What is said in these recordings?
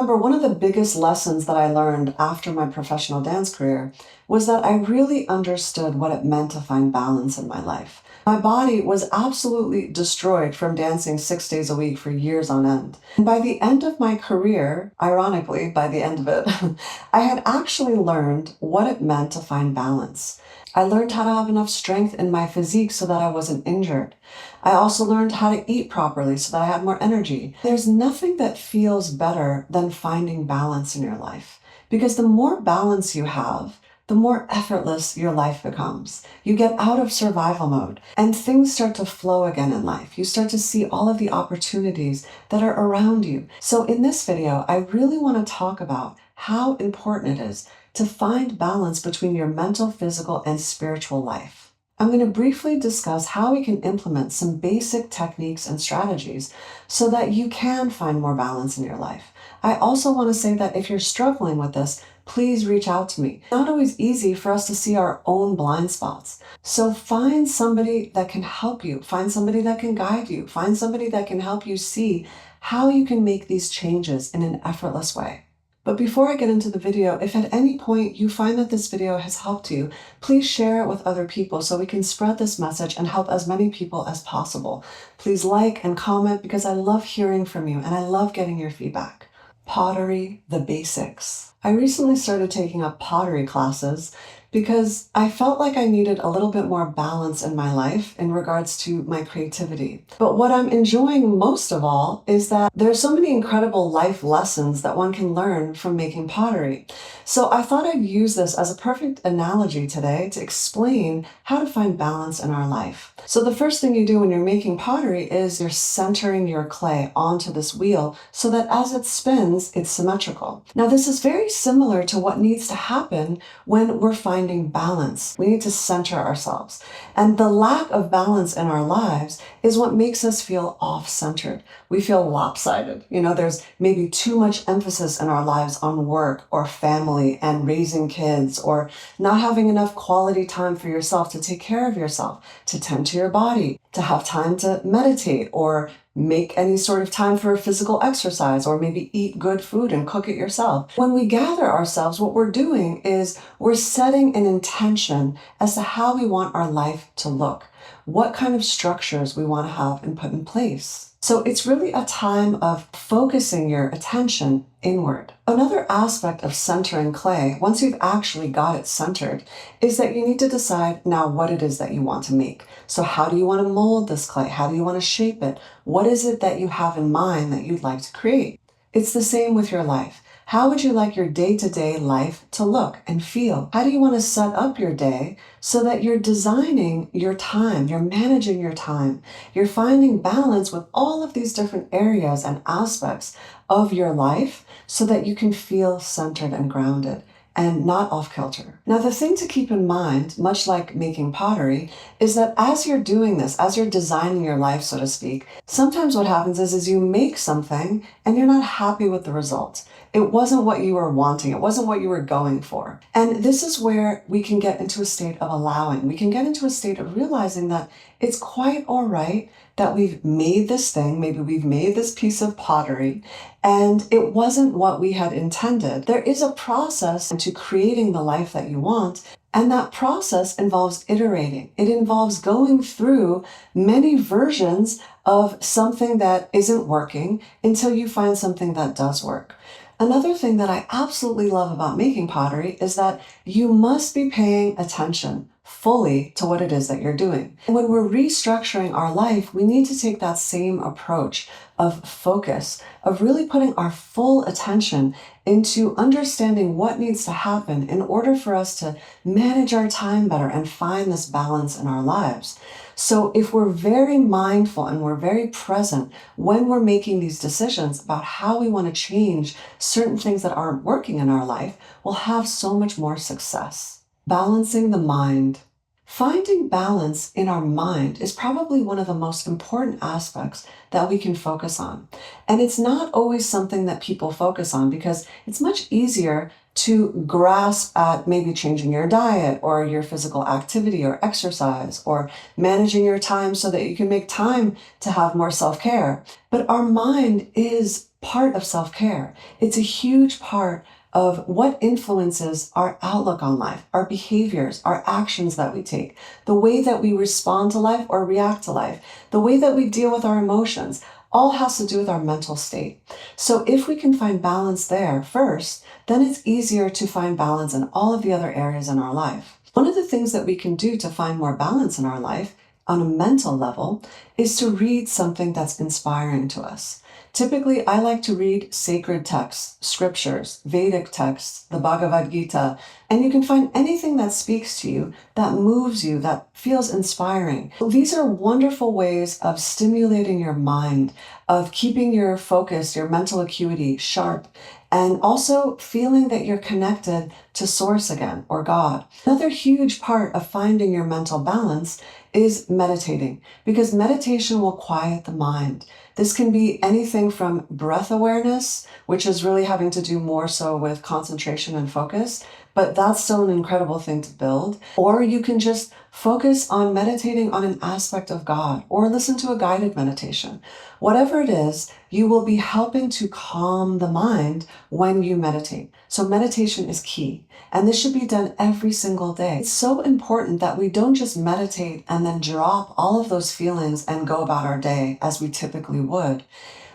Remember, one of the biggest lessons that I learned after my professional dance career was that I really understood what it meant to find balance in my life. My body was absolutely destroyed from dancing 6 days a week for years on end. And by the end of my career, ironically, by the end of it, I had actually learned what it meant to find balance. I learned how to have enough strength in my physique so that I wasn't injured. I also learned how to eat properly so that I had more energy. There's nothing that feels better than finding balance in your life, because the more balance you have, the more effortless your life becomes. You get out of survival mode and things start to flow again in life. You start to see all of the opportunities that are around you. So in this video, I really want to talk about how important it is to find balance between your mental, physical, and spiritual life. I'm going to briefly discuss how we can implement some basic techniques and strategies so that you can find more balance in your life. I also want to say that if you're struggling with this, please reach out to me. It's not always easy for us to see our own blind spots. So find somebody that can help you, find somebody that can guide you, find somebody that can help you see how you can make these changes in an effortless way. But before I get into the video, if at any point you find that this video has helped you, please share it with other people so we can spread this message and help as many people as possible. Please like and comment because I love hearing from you and I love getting your feedback. Pottery, the basics. I recently started taking up pottery classes because I felt like I needed a little bit more balance in my life in regards to my creativity. But what I'm enjoying most of all is that there's so many incredible life lessons that one can learn from making pottery. So I thought I'd use this as a perfect analogy today to explain how to find balance in our life. So the first thing you do when you're making pottery is you're centering your clay onto this wheel so that as it spins, it's symmetrical. Now this is very similar to what needs to happen when we're finding balance. We need to center ourselves. And the lack of balance in our lives is what makes us feel off-centered. We feel lopsided. There's maybe too much emphasis in our lives on work or family and raising kids, or not having enough quality time for yourself to take care of yourself, to tend to your body, to have time to meditate or make any sort of time for physical exercise, or maybe eat good food and cook it yourself. When we gather ourselves, what we're doing is we're setting an intention as to how we want our life to look, what kind of structures we want to have and put in place. So it's really a time of focusing your attention inward. Another aspect of centering clay, once you've actually got it centered, is that you need to decide now what it is that you want to make. So how do you want to mold this clay? How do you want to shape it? What is it that you have in mind that you'd like to create? It's the same with your life. How would you like your day-to-day life to look and feel? How do you want to set up your day so that you're designing your time, you're managing your time, you're finding balance with all of these different areas and aspects of your life so that you can feel centered and grounded and not off-kilter. Now, the thing to keep in mind, much like making pottery, is that as you're doing this, as you're designing your life, so to speak, sometimes what happens is you make something and you're not happy with the result. It wasn't what you were wanting. It wasn't what you were going for. And this is where we can get into a state of allowing. We can get into a state of realizing that it's quite all right that we've made this thing, maybe we've made this piece of pottery, and it wasn't what we had intended. There is a process to creating the life that you want, and that process involves iterating. It involves going through many versions of something that isn't working until you find something that does work. Another thing that I absolutely love about making pottery is that you must be paying attention fully to what it is that you're doing. And when we're restructuring our life, we need to take that same approach of focus, of really putting our full attention into understanding what needs to happen in order for us to manage our time better and find this balance in our lives. So if we're very mindful and we're very present when we're making these decisions about how we want to change certain things that aren't working in our life, we'll have so much more success. Balancing the mind. Finding balance in our mind is probably one of the most important aspects that we can focus on. And it's not always something that people focus on because it's much easier to grasp at maybe changing your diet or your physical activity or exercise or managing your time so that you can make time to have more self-care. But our mind is part of self-care. It's a huge part of what influences our outlook on life, our behaviors, our actions that we take, the way that we respond to life or react to life, the way that we deal with our emotions, all has to do with our mental state. So if we can find balance there first, then it's easier to find balance in all of the other areas in our life. One of the things that we can do to find more balance in our life on a mental level is to read something that's inspiring to us. Typically, I like to read sacred texts, scriptures, Vedic texts, the Bhagavad Gita, and you can find anything that speaks to you, that moves you, that feels inspiring. These are wonderful ways of stimulating your mind, of keeping your focus, your mental acuity sharp, and also feeling that you're connected to Source again, or God. Another huge part of finding your mental balance is meditating, because meditation will quiet the mind. This can be anything from breath awareness, which is really having to do more so with concentration and focus, but that's still an incredible thing to build. Or you can just focus on meditating on an aspect of God, or listen to a guided meditation. Whatever it is, you will be helping to calm the mind when you meditate. So meditation is key, and this should be done every single day. It's so important that we don't just meditate and then drop all of those feelings and go about our day as we typically would.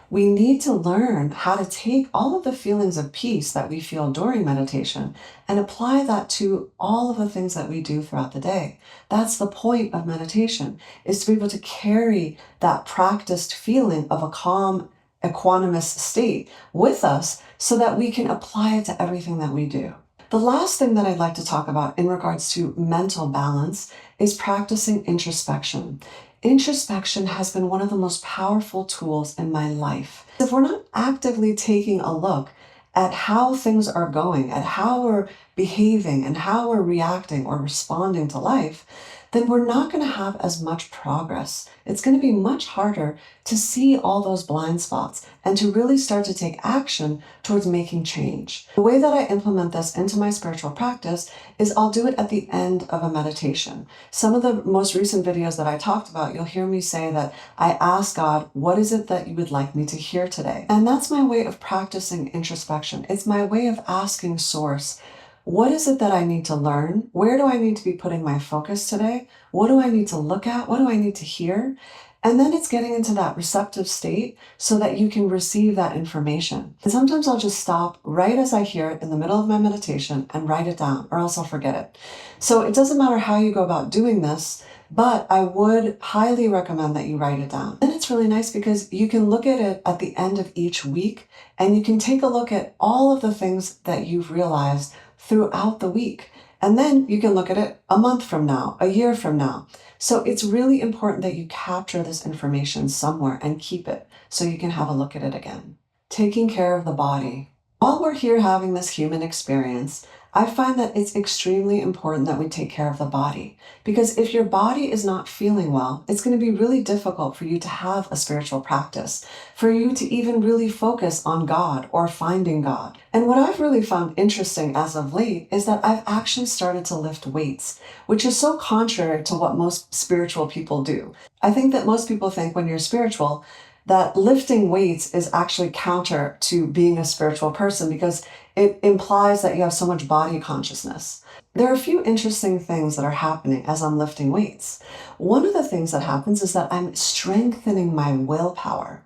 We need to learn how to take all of the feelings of peace that we feel during meditation and apply that to all of the things that we do throughout the day. That's the point of meditation, is to be able to carry that practiced feeling of a calm, equanimous state with us so that we can apply it to everything that we do. The last thing that I'd like to talk about in regards to mental balance is practicing introspection. Introspection has been one of the most powerful tools in my life. If we're not actively taking a look at how things are going, at how we're behaving and how we're reacting or responding to life, then we're not going to have as much progress. It's going to be much harder to see all those blind spots and to really start to take action towards making change. The way that I implement this into my spiritual practice is I'll do it at the end of a meditation. Some of the most recent videos that I talked about, you'll hear me say that I ask God, what is it that you would like me to hear today? And that's my way of practicing introspection. It's my way of asking Source, what is it that I need to learn? Where do I need to be putting my focus today? What do I need to look at? What do I need to hear? And then it's getting into that receptive state so that you can receive that information. And sometimes I'll just stop right as I hear it in the middle of my meditation and write it down, or else I'll forget it. So it doesn't matter how you go about doing this, but I would highly recommend that you write it down. And it's really nice because you can look at it at the end of each week, and you can take a look at all of the things that you've realized throughout the week. And then you can look at it a month from now, a year from now. So it's really important that you capture this information somewhere and keep it so you can have a look at it again. Taking care of the body. While we're here having this human experience, I find that it's extremely important that we take care of the body, because if your body is not feeling well, it's going to be really difficult for you to have a spiritual practice, for you to even really focus on God or finding God. And what I've really found interesting as of late is that I've actually started to lift weights, which is so contrary to what most spiritual people do. I think that most people think when you're spiritual, that lifting weights is actually counter to being a spiritual person because it implies that you have so much body consciousness. There are a few interesting things that are happening as I'm lifting weights. One of the things that happens is that I'm strengthening my willpower.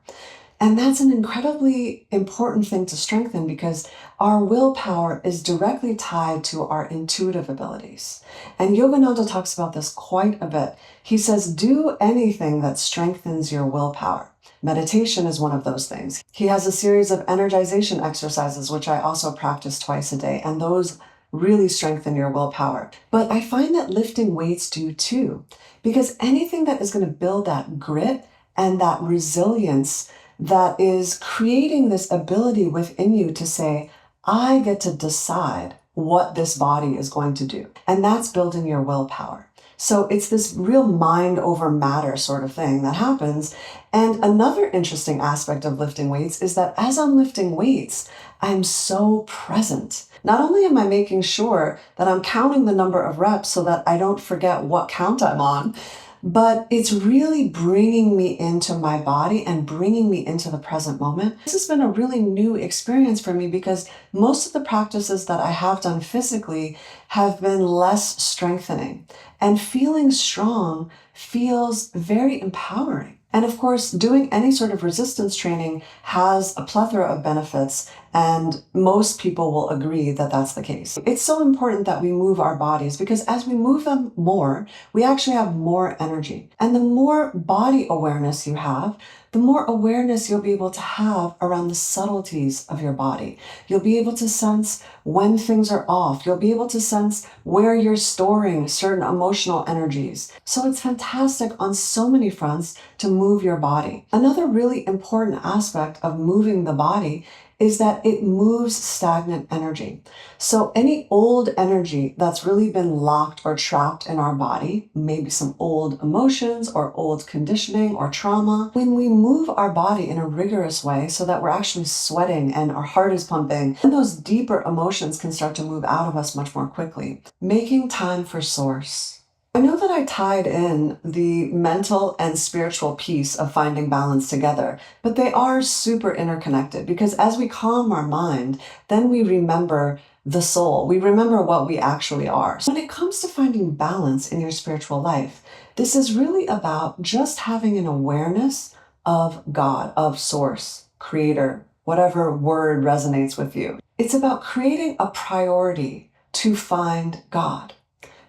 And that's an incredibly important thing to strengthen because our willpower is directly tied to our intuitive abilities. And Yogananda talks about this quite a bit. He says, do anything that strengthens your willpower. Meditation is one of those things. He has a series of energization exercises, which I also practice twice a day, and those really strengthen your willpower. But I find that lifting weights do too, because anything that is going to build that grit and that resilience that is creating this ability within you to say, I get to decide what this body is going to do. And that's building your willpower. So it's this real mind over matter sort of thing that happens. And another interesting aspect of lifting weights is that as I'm lifting weights, I'm so present. Not only am I making sure that I'm counting the number of reps so that I don't forget what count I'm on, but it's really bringing me into my body and bringing me into the present moment. This has been a really new experience for me because most of the practices that I have done physically have been less strengthening, and feeling strong feels very empowering. And of course, doing any sort of resistance training has a plethora of benefits, and most people will agree that that's the case. It's so important that we move our bodies because as we move them more, we actually have more energy. And the more body awareness you have, the more awareness you'll be able to have around the subtleties of your body. You'll be able to sense when things are off. You'll be able to sense where you're storing certain emotional energies. So it's fantastic on so many fronts to move your body. Another really important aspect of moving the body is that it moves stagnant energy. So any old energy that's really been locked or trapped in our body, maybe some old emotions or old conditioning or trauma, when we move our body in a rigorous way so that we're actually sweating and our heart is pumping, then those deeper emotions can start to move out of us much more quickly. Making time for source. I know that I tied in the mental and spiritual piece of finding balance together, but they are super interconnected because as we calm our mind, then we remember the soul. We remember what we actually are. So when it comes to finding balance in your spiritual life, this is really about just having an awareness of God, of source, creator, whatever word resonates with you. It's about creating a priority to find God.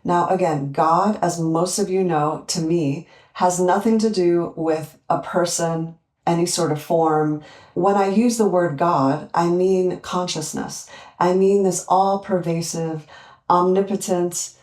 Now, again, God, as most of you know, to me, has nothing to do with a person, any sort of form. When I use the word God, I mean consciousness. I mean this all-pervasive, omnipotent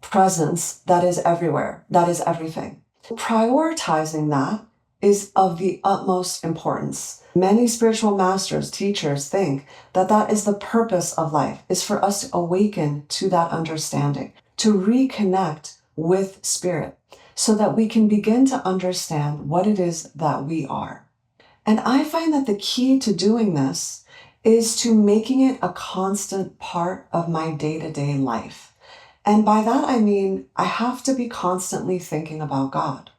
presence that is everywhere, that is everything. Prioritizing that is of the utmost importance. Many spiritual masters, teachers think that that is the purpose of life, is for us to awaken to that understanding, to reconnect with spirit so that we can begin to understand what it is that we are. And I find that the key to doing this is to making it a constant part of my day-to-day life. And by that, I mean, I have to be constantly thinking about God.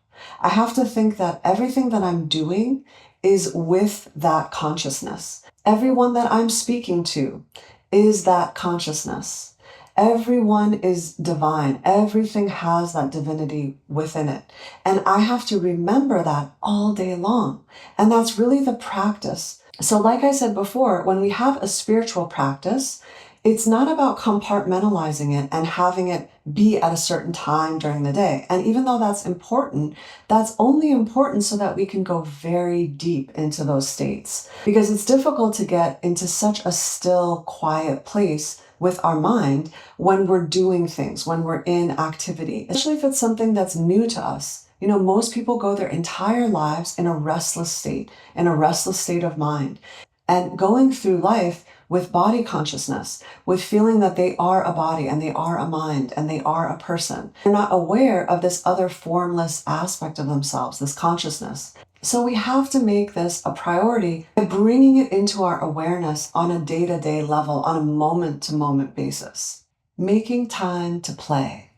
I have to think that everything that I'm doing is with that consciousness. Everyone that I'm speaking to is that consciousness. Everyone is divine. Everything has that divinity within it. And I have to remember that all day long. And that's really the practice. So like I said before, when we have a spiritual practice, it's not about compartmentalizing it and having it be at a certain time during the day. And even though that's important, that's only important so that we can go very deep into those states. Because it's difficult to get into such a still, quiet place with our mind when we're doing things, when we're in activity, especially if it's something that's new to us. You know, most people go their entire lives in a restless state of mind. And going through life with body consciousness, with feeling that they are a body and they are a mind and they are a person. They're not aware of this other formless aspect of themselves, this consciousness. So we have to make this a priority by bringing it into our awareness on a day-to-day level, on a moment-to-moment basis. Making time to play.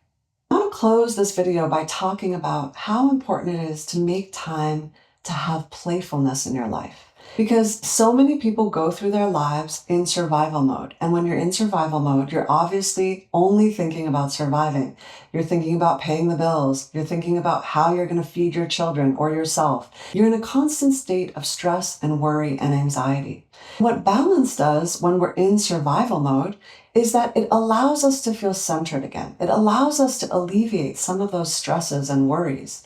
I want to close this video by talking about how important it is to make time to have playfulness in your life. Because so many people go through their lives in survival mode. And when you're in survival mode, you're obviously only thinking about surviving. You're thinking about paying the bills. You're thinking about how you're going to feed your children or yourself. You're in a constant state of stress and worry and anxiety. What balance does when we're in survival mode is that it allows us to feel centered again. It allows us to alleviate some of those stresses and worries.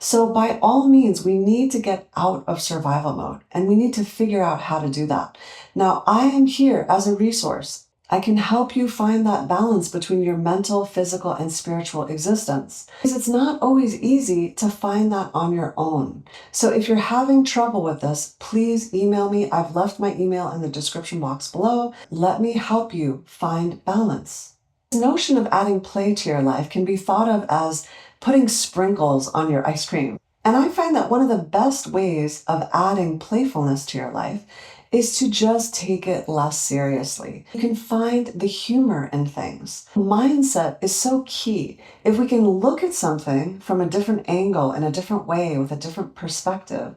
So by all means, we need to get out of survival mode and we need to figure out how to do that. Now, I am here as a resource. I can help you find that balance between your mental, physical, and spiritual existence. Because it's not always easy to find that on your own. So if you're having trouble with this, please email me. I've left my email in the description box below. Let me help you find balance. This notion of adding play to your life can be thought of as putting sprinkles on your ice cream. And I find that one of the best ways of adding playfulness to your life is to just take it less seriously. You can find the humor in things. Mindset is so key. If we can look at something from a different angle, in a different way, with a different perspective,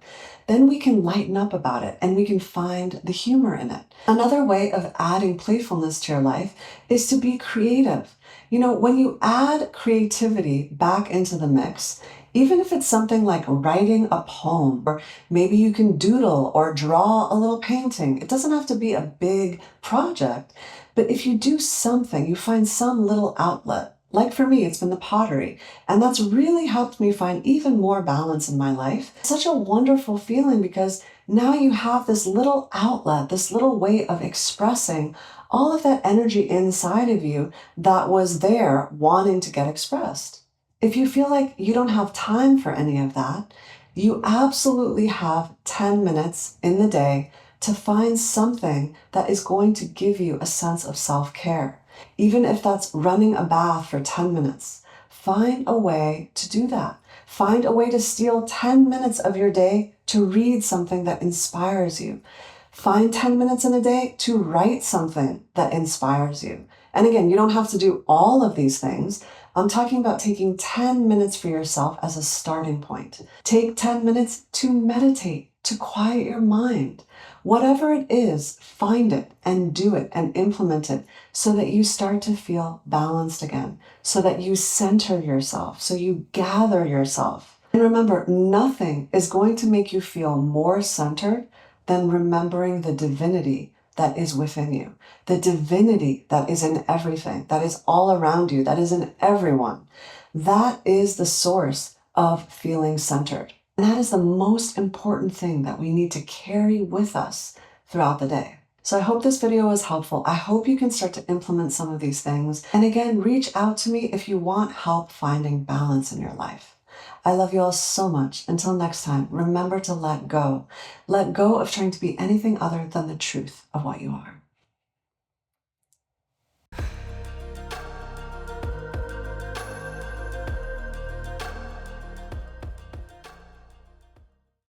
then we can lighten up about it and we can find the humor in it. Another way of adding playfulness to your life is to be creative. When you add creativity back into the mix, even if it's something like writing a poem, or maybe you can doodle or draw a little painting. It doesn't have to be a big project, but if you do something, you find some little outlet. Like for me, it's been the pottery, and that's really helped me find even more balance in my life. It's such a wonderful feeling because now you have this little outlet, this little way of expressing all of that energy inside of you that was there wanting to get expressed. If you feel like you don't have time for any of that, you absolutely have 10 minutes in the day to find something that is going to give you a sense of self-care. Even if that's running a bath for 10 minutes, find a way to do that. Find a way to steal 10 minutes of your day to read something that inspires you. Find 10 minutes in a day to write something that inspires you. And again, you don't have to do all of these things. I'm talking about taking 10 minutes for yourself as a starting point. Take 10 minutes to meditate, to quiet your mind. Whatever it is, find it and do it and implement it so that you start to feel balanced again, so that you center yourself, so you gather yourself. And remember, nothing is going to make you feel more centered than remembering the divinity that is within you, the divinity that is in everything, that is all around you, that is in everyone. That is the source of feeling centered. And that is the most important thing that we need to carry with us throughout the day. So I hope this video was helpful. I hope you can start to implement some of these things. And again, reach out to me if you want help finding balance in your life. I love you all so much. Until next time, remember to let go. Let go of trying to be anything other than the truth of what you are.